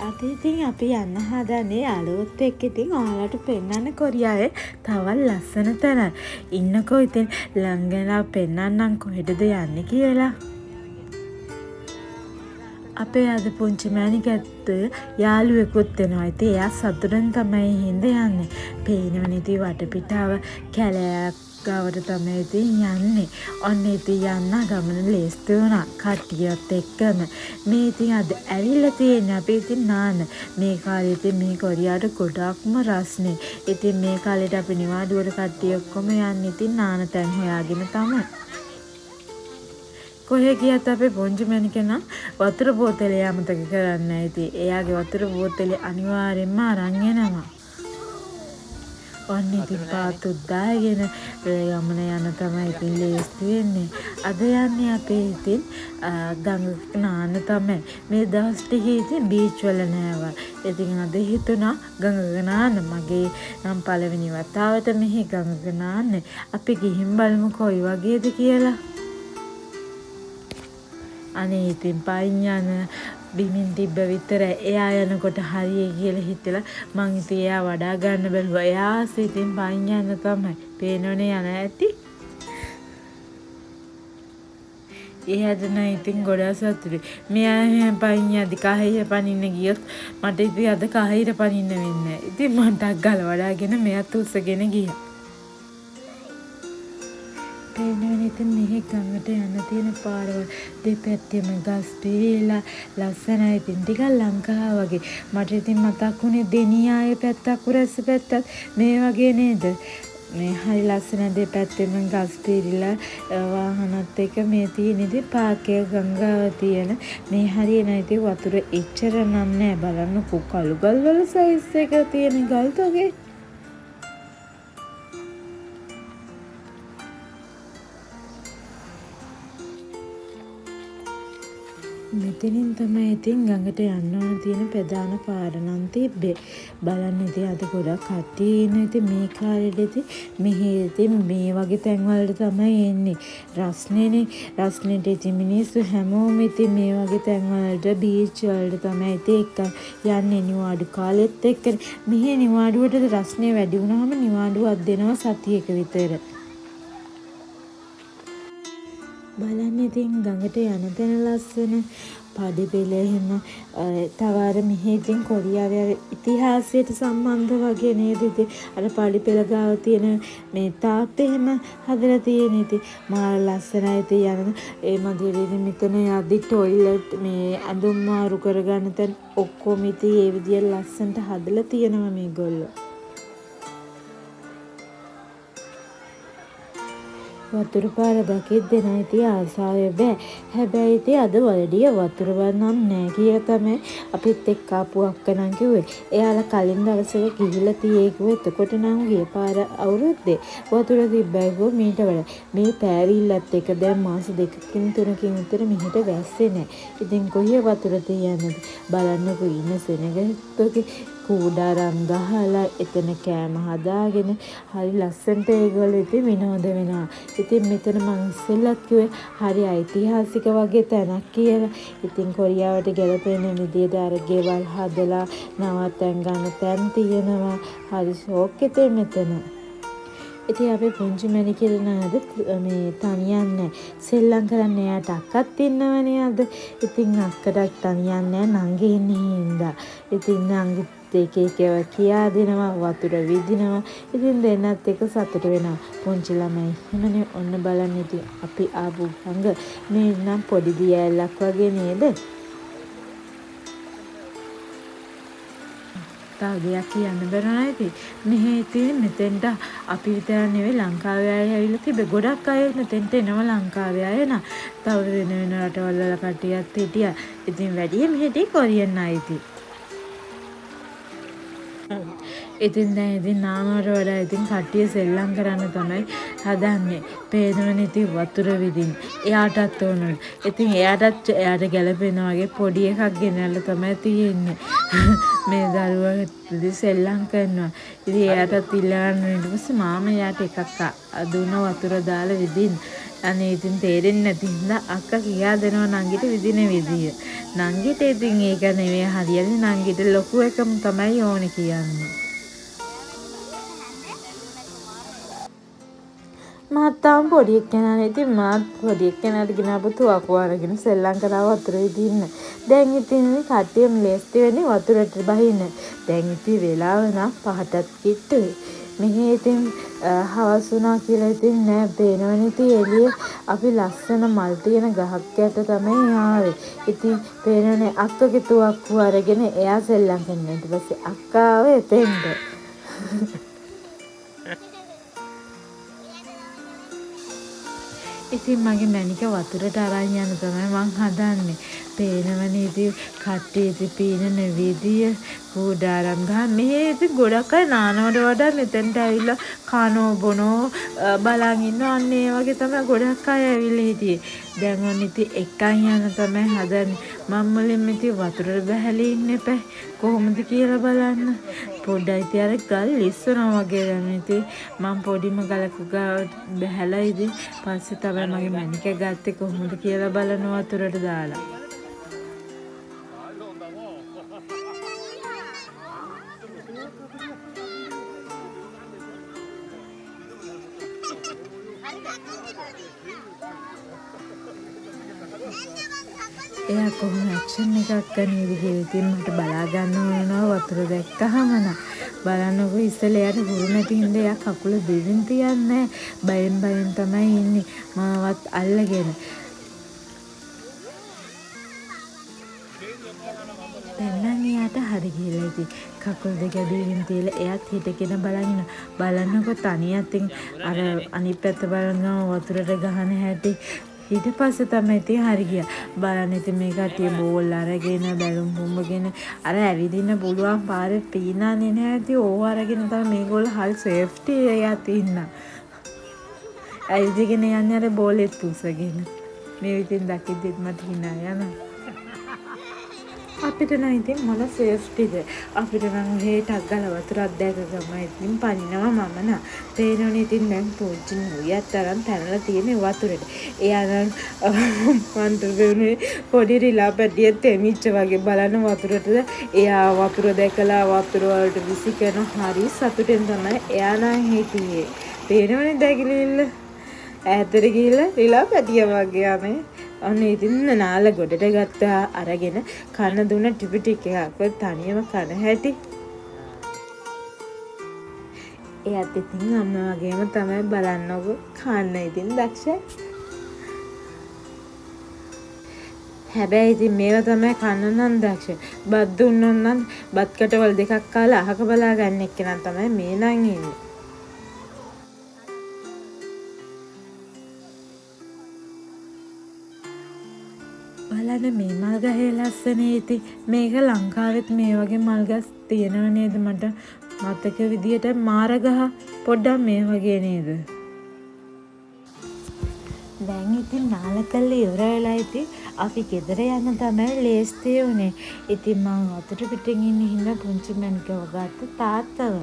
අද ඉතින් අපි යන්න හදන්නේ යාළුවොත් එක්ක ඉතින් ඔයාලට පෙන්නන්න කොරියාවේ තවත් ලස්සන තැන. ඉන්නකෝ ඉතින් ළඟලා පෙන්නන්නම් කොහෙටද යන්නේ කියලා. අපේ අද පුංචි මෑණිකත් යාළුවෙකුත් එනවා. ඉතින් එයා සතුටෙන් තමයි හින්ද යන්නේ. පේනවනේ ඉතින් වටපිටාව කැලයක් ගාවට තමයි ඉතින් යන්නේ. ඔන්න ඉතින් යන්න ගමන ලේස්ති වුණා. කට්ටියත් එක්කම. මේ ඉතින් අද ඇවිල්ලා තියෙන්නේ අපි ඉතින් නාන්න. මේ කාලේ ඉතින් මේ කොරියාවට ගොඩක්ම රස්නේ. ඉතින් මේ කාලේට අපි නිවාඩුවට කට්ටිය ඔක්කොම යන්නේ ඉතින් නාන තැන් හොයාගෙන තමයි. කොහෙ ගියත් අපේ පොන්ජි මැනිකේ නම් වතුර බෝතලය අමතක කරන්නේ නැහැ. ඉතින් එයාගේ වතුර බෝතලේ අනිවාර්යෙන්ම අරන් එනවා. ඔන්න ඉතින් පාතුත් දාගෙන යමන යන තමයි ඉතින් ලේස්ති වෙන්නේ. අද යන්නේ අපේ ඉතින් ගඟ නාන්න තමයි. මේ දවස් ටිකේ ඉතින් බීච් වල නෑවා. ඉතින් අද හිතුණා ගඟක නාන්න. මගේ නම් පළවෙනි වතාවට මෙහි ගඟක නාන්නේ. අපි ගිහින් බලමු කොයි වගේද කියලා. අනේ ඉතින් පයින් යන බිමින් තිබ්බ විතර එයා යනකොට හරිය කියලා හිතලා මං ඉතින් එයා වඩා ගන්න බැලුවා. එයා ඉතින් පයින් යන තමයි. පේනෝනේ යන ඇති. එයාද නෑ ඉතින් ගොඩාක් සතුටුයි. මෙයා පයින් යදි කහිර පනින්න ගියොත් මට ඉතින් අද කහිර පනින්න වෙන්නේ නෑ. ඉතින් මන්ට අග්ගල වඩාගෙන මෙයාත් උස්සගෙන ගියා. පේනවනේ ඉතින් මෙහි ගඟට යන්න තියෙන පාරවල් දෙපැත්තෙම ගස් පිරීලා ලස්සනයි. ඉතින් ටිකක් ලංකාව වගේ. මට ඉතින් මතක් වුණේ දෙනියායේ පැත්තක් උරැස්ස පැත්තත් මේ වගේ නේද? මේ හරි ලස්සන දෙපැත්තෙම ගස් පිරීලා වාහනත් එක්ක මේ තියෙන ඉතින් පාකේ ගංගාව තියෙන මේ හරියන ඉතින් වතුර එච්චර නම් නෑ. බලන්නකෝ කළු ගල් වල සයිස් එක තියෙන ගල් තොගේ. මෙතනින් තමයි ඉතින් ගඟට යන්න ඕන තියෙන ප්‍රධාන පාර නම් තිබ්බේ. බලන්න ඉතින් අද ගොඩක් කට්ටිය ඉන්න ඉතින් මේ කාලෙට ඉතින් මෙහි ඉතින් මේ වගේ තැන් වලට තමයි එන්නේ. රස්නේනේ. රස්නේට ඉතින් මිනිස්සු හැමෝම ඉතින් මේ වගේ තැන් වලට බීච් වලට තමයි ඉතින් එක්ක යන්නේ නිවාඩු කාලෙත් එක්ක. මෙහි නිවාඩුවට රස්නේ වැඩි වුණාම නිවාඩුවක් දෙනවා සතියක විතර. බලන්න ඉතින් ගඟට යන තැන ලස්සන පඩි පෙළ එහෙම තව අර මෙහි ඉතින් කොරියාවේ ඉතිහාසයට සම්බන්ධ වගේ නේද ඉතින් අර පඩි පෙළ ගාව තියෙන මේ තාත් එහෙම හදලා තියෙන ඉතින් මාර ලස්සනයි ඉතින් යන ඒ මදිරේ මෙතන යද්දි টয়ලට් මේ ඇඳුම් මාරු කරගන්න තැන් ඔක්කොම ඉතින් ඒ විදියට ලස්සනට හදලා තියෙනවා මේගොල්ලෝ. වතුර පාර දකිද්දි නම් ඉතින් ආසාවෙ බෑ. හැබැයි ඉතින් අද වලඩිය වතුර නම් නෑ කියලා තමයි අපිත් එක්ක ආපු අක්කනම් කිව්වේ. එයාලා කලින් දවසක ගිහිල්ලා තියේ කිව්වේ. එතකොට නම් ගිය පාර අවුරුද්දේ වතුර තිබ්බයි කිව්වා මීට වඩා. මේ පෑවිල්ලත් එක දැන් මාස 2කින් 3කින් විතර මෙහෙට වැස්සේ නෑ. ඉතින් කොහේ වතුර තියන්නද? බලන්නකෝ ඉන්න සෙනගතෝගේ කූඩාරම් ගහලා එතන කෑම හදාගෙන හරි ලස්සනට ඒගොල්ලෝ ඉතින් විනෝද වෙනවා. ඉතින් මෙතන මං ඉස්සෙල්ලත් කිව්වේ හරි ඓතිහාසික වගේ තැනක් කියලා. ඉතින් කොරියාවට ගැලපෙන විදිහට අර ගෙවල් හදලා නවත්තන් ගන්න තැන් තියෙනවා. හරි ෂෝක් එකේ මෙතන. ඉතින් අපේ පුංචි මැනිකේ නේද මේ තනියන් නැහැ. සෙල්ලම් කරන්න එයාට අක්කත් ඉන්නවනේ අද. ඉතින් අක්කටත් තනියන් නැහැ නංගි ඉන්නේ හින්දා. ඉතින් නංගි එක එක කියා දෙනවා වතුර විදිනවා. ඉතින් දෙන්නත් එක සතුට වෙනවා. පුංචි ළමයි එහෙමනේ. ඔන්න බලන්න ඉතින් අපි ආපු ගඟ මේ නම් පොඩි දියැලක් වගේ නේද? තාගයක් කියන්න බැරනා ඉතින්. මෙහි ඉතින් මෙතෙන්ට අපි විතර නෙවෙයි ලංකාවේ අය ඇවිල්ලා තිබේ. ගොඩක් අය මෙතෙන්ට එනවා ලංකාවේ අය නා. තව වෙන වෙන රටවල් වල කට්ටියත් හිටියා. ඉතින් වැඩියෙන් මෙහෙටි කොරියන් අය ඉතින්. ඉතින් දැන් ඉතින් නානවට වඩා ඉතින් කට්ටිය සෙල්ලම් කරන්න තමයි හදන්නේ. පේනවනේ ඉතින් වතුර විදින්න. එයාටත් ඕනලු. ඉතින් එයාට ගැලපෙන වගේ පොඩි එකක් ගෙනල්ලා තමයි තියෙන්නේ. මේ දරුවා ඉතින් සෙල්ලම් කරනවා. ඉතින් එයාටත් ඉල්ලන්න ඊට පස්සේ මාමා එයාට එකක් දුන්න වතුර දාලා විදින්න. අනේ ඉතින් තේරෙන්නේ නැති හින්දා අක්කා කියා දෙනවා නංගිට විදින විදිය. නංගිට ඉතින් ඒක නෙමෙයි හරියන්නේ නංගිට ලොකු එකම තමයි ඕනේ කියන්නේ. මාත් තාම පොඩි එක්කෙනානේ. ඉතින් මාත් පොඩි එක්කෙනාට ගෙනාපු තුවක්කුව අරගෙන සෙල්ලම් කරා වතුර විදින්න. දැන් ඉතින් කට්ටියම ලේස්ති වෙන්නේ වතුරට බහින්න. දැන් ඉතින් වෙලාව නම් 5ටත් කිට්ටුයි. මෙහි ඉතින් හවස් වුණා කියලා ඉතින් නෑ පේනවනේ ඉතින් එළිය අපි ලස්සන මල් තියෙන ගහක් යට තමයි ආවේ. ඉතින් පේනවනේ අක්කගේ තුවක්කුව අරගෙන එයා සෙල්ලම් කරනවා. ඊට පස්සේ අක්කා ආවේ එතෙන්ට. ඉතින් මගේ මැනික වතුරට අරන් යන තමයි මං හදන්නේ. පේනවනේ ඉතින් කට්ටිය ඉතින් පීනන විදිය කූඩාරම් ගහන මෙහෙ ඉතින් ගොඩක් අය නානවට වඩා මෙතෙන්ට ඇවිල්ලා කනෝ බොනෝ බලන් ඉන්නවා. අන්න ඒ වගේ තමයි ගොඩක් අය ඇවිල්ලා හිටියේ. දැන් ඔන්න ඉතින් එකන් යන තමයි හදන්නේ. මම මුලින්ම ඉතින් වතුරට බහැලා ඉන්න එපා කොහොමද කියලා බලන්න. පොඩ්ඩයි ඉතින් අර ගල් ඉස්සනවා වගේ දැන් ඉතින් මම පොඩිම ගලක බහැලා ඉතින් පස්සේ තමයි මගේ මැනික ගත්තේ කොහොමද කියලා බලන වතුරට දාලා. එයා කොහොම ඇක්ෂන් එකක් ගන්නේද කියලා ඉතින් මට බලා ගන්න වෙනවා වතුර දැක්කහම නා බලන්නකො ඉස්සෙල්ලා එයාට හුරු නැති හින්දා එයා කකුල දෙවින් තියන්නේ බයෙන් තමයි ඉන්නේ මාවත් අල්ලගෙන. දැන් නම් එයාට හරි ගිහලා ඉතින් කකුල් දෙක දෙවින් තියලා එයාත් හිටගෙන බලන්නකො තනියෙන් අර අනිත් පැත්ත බලනවා වතුරට ගහන හැටි. ඊට පස්සේ තමයි ඉතින් හරි ගියා. බලන්න ඉතින් මේ කට්ටිය බෝල් අරගෙන බැලුම් පුම්බගෙන අර ඇවිදින්න පුළුවන් පාරේ පීනන්නේ නැහැ. ඉතින් ඕව අරගෙන තමයි මේගොල්ලෝ හල් සේෆ්ටි එකක් ඉන්න. ඇවිදගෙන යන්නේ අර බෝලෙත් පුසගෙන. මේ ඉතින් දකිද්දිත් මට hina යනවා. අපිට නම් ඉතින් මොන සේෆ්ටිද? අපිට නම් හේටක් ගාලා වතුරක් දැක ගමයි ඉතින් පනිනවා මම නා. තේරෙන්නේ ඉතින් දැන් පොච්චි නුයත් තරම් පැනලා තියෙන වතුරට. එයා නම් වන්දරුනේ පොඩි රිලා පැටියෙක් තෙමිච්ච වගේ බලන වතුරටද එයා වතුර දැකලා වතුර වලට විසි කරන හරි සතුටෙන් තමයි එයා නම් හිටියේ. තේරෙන්නේ දැකිලිල්ල ඈතට ගිහිල්ලා රිලා පැටිය වගේ යන්නේ. අන්න ඉතින් නාල ගොඩට ගත්තා අරගෙන කන දුන්න ටිපි ටික එකක් තනියම කන හැටි. එයාත් ඉතින් අම්මා වගේම තමයි බලන්නකො කන්න ඉතින් දක්ෂයි. හැබැයි ඉතින් මේවා තමයි කන්න නම් දක්ෂ. බත් දුන්නොත් නම් බත් කටවල් දෙකක් කාලා අහක බලා ගන්න එක්කෙනා තමයි මේ නම් ඉන්නේ. බලන්න මේ මල් ගහේ ලස්සනේ ඉතින් මේක ලංකාවෙත් මේ වගේ මල් ගස් තියෙනව නේද? මට මතක විදියට මාරගහ පොඩ්ඩක් මේ වගේ නේද? දැන් ඉතින් නාලකල්ල ඉවර වෙලා ඉතින් අපි ගෙදර යන්න තමයි ලේස්ති උනේ. ඉතින් මං අතට පිටින් ඉන්න හින්දා පුංචි මැනිකව ගත්ත තාත්තව.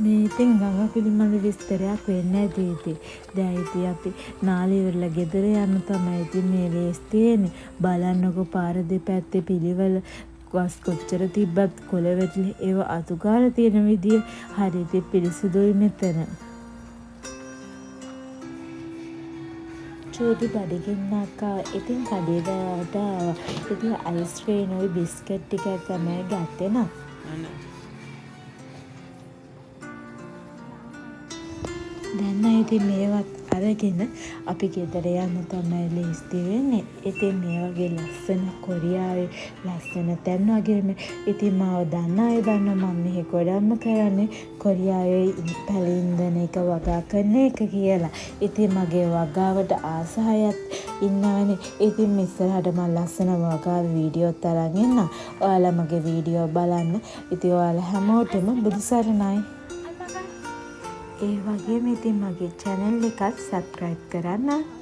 මේ ඉතින් ගඟ පිළිබඳ විස්තරයක් වෙන්නේ නැති ඉතින්. දැන් ඉතින් අපි නාලේ ඉවරලා ගෙදර යන්න තමයි ඉතින් මේ ලේස්ති තියෙන්නේ. බලන්නකො පාර දෙපැත්තේ පිළිවෙල ගස් කොච්චර තිබ්බත් කොළ වැටිලි ඒව අතුගාලා තියෙන විදිය හරියට පිරිසිදුයි මෙතන. චෝටි බඩගින්න අක්කා ඉතින් කඩේ ගාවට ආවා. ඉතින් අයිස් ක්‍රීම් උයි බිස්කට් ටිකක් තමයි ගත්තේ නා. දැන් නම් ඉතින් මේවත් අරගෙන අපි ගෙදර යන්න තමයි ලේස්ති වෙන්නේ. ඉතින් මේ වගේ ලස්සන කොරියාවේ ලස්සන තැන් වගේම ඉතින් මාව දන්න අය දන්නවා මම මෙහි ගොඩක්ම කරන්නේ කොරියාවේ පැලින්දන එක වගා කරන එක කියලා. ඉතින් මගේ වගාවට ආස අයත් ඉන්නවනේ. ඉතින් ඉස්සරහට මම ලස්සන වගා වීඩියෝත් අරන් එන්නම්. ඔයාලා මගේ වීඩියෝ බලන්න. ඉතින් ඔයාලා හැමෝටම බුදු සරණයි. ඒ වගේම ඉතින් මගේ channel එකත් subscribe කරන්න.